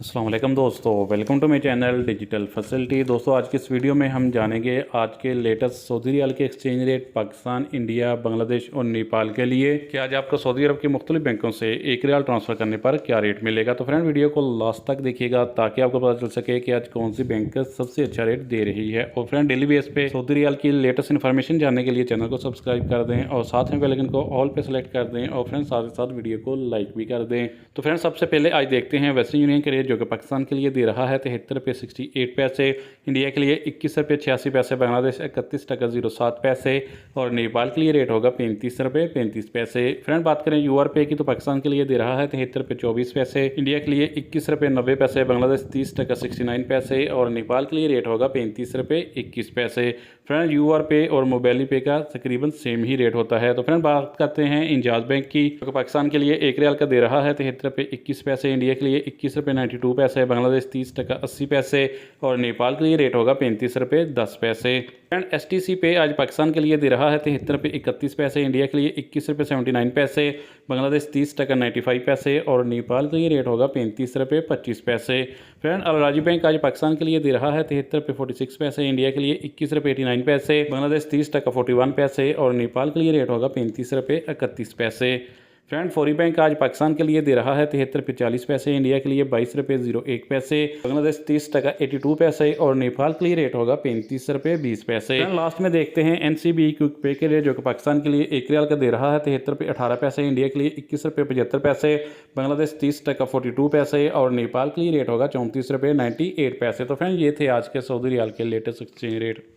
अस्सलाम वालेकुम दोस्तों, welcome to my channel digital facility. दोस्तों आज की इस वीडियो में हम जानेंगे आज के लेटेस्ट सऊदी रियाल के exchange rate Pakistan, India, Bangladesh और नेपाल के लिए कि आज आपको सऊदी अरब के मुख्तलिफ बैंकों से एक रियाल ट्रांसफ़र करने पर क्या रेट मिलेगा। तो फ्रेंड वीडियो को लास्ट तक देखिएगा ताकि आपको पता चल सके कि आज कौन सी बैंक सबसे अच्छा रेट दे रही है। और फ्रेंड डेली बेस पे सऊदी रियाल की लेटेस्ट इन्फॉर्मेशन जानने के लिए चैनल को सब्सक्राइब कर दें और साथ में बेल आइकन को ऑल पे सेलेक्ट कर दें और फ्रेंड साथ ही साथ वीडियो को लाइक भी कर दें। तो फ्रेंड सबसे पहले आज देखते हैं वेस्टर्न यूनियन के रेट जो कि पाकिस्तान के लिए दे रहा है 73 रुपये 68 पैसे, इंडिया के लिए 21 रुपये 86 पैसे, बांग्लादेश 31 टका 07 पैसे और नेपाल के लिए रेट होगा 35 रुपये 35 पैसे। फ्रेंड बात करें यूआर पे की तो पाकिस्तान के लिए दे रहा है 73 रुपये 24 पैसे, इंडिया के लिए 21 रुपये 90 पैसे, बांग्लादेश 30 टका 69 पैसे और नेपाल के लिए रेट होगा 35 रुपये 21 पैसे। फ्रेंड यूआर पे और मोबाइली पे का तकरीबन सेम ही रेट होता है। तो फ्रेंड बात करते हैं इंजाज बैंक की जो पाकिस्तान के लिए एक रियाल का दे रहा है 73 रुपये 21 पैसे, इंडिया के लिए 21 रुपये 92 पैसे, बांग्लादेश 30 टका 80 पैसे और नेपाल के लिए रेट होगा 35 रुपये 10 पैसे। फ्रेंड एसटीसी पे आज पाकिस्तान के लिए दे रहा है 73 रुपये 31 पैसे, इंडिया के लिए 21 रुपये 79 पैसे, बांग्लादेश 30 टका 95 पैसे और नेपाल के लिए रेट होगा 35 रुपये 25 पैसे। फ्रेंड अल राजी बैंक आज पाकिस्तान के लिए दे रहा है 73 रुपये 46 पैसे, इंडिया के लिए 21 रुपये 89 पैसे, बांग्लादेश 30 टका 41 पैसे और नेपाल के लिए रेट होगा 35 रुपये 31 पैसे। फ्रेंड फौरी बैंक आज पाकिस्तान के लिए दे रहा है 73 रुपये 40 पैसे, इंडिया के लिए 22 रुपये 01 पैसे, बांग्लादेश 30 टका 82 पैसे और नेपाल के लिए रेट होगा 35 रुपये 20 पैसे। लास्ट में देखते हैं एनसीबी क्विक पे के रेट जो कि पाकिस्तान के लिए एक रियाल का दे रहा है 73 रुपये 18 पैसे, इंडिया के लिए 21 रुपये 75 पैसे, बांग्लादेश 30 टका 42 पैसे और नेपाल के लिए रेट होगा 34 रुपये 98 पैसे। तो फ्रेंड ये थे आज के सऊदी रियाल के लेटेस्ट एक्सचेंज रेट।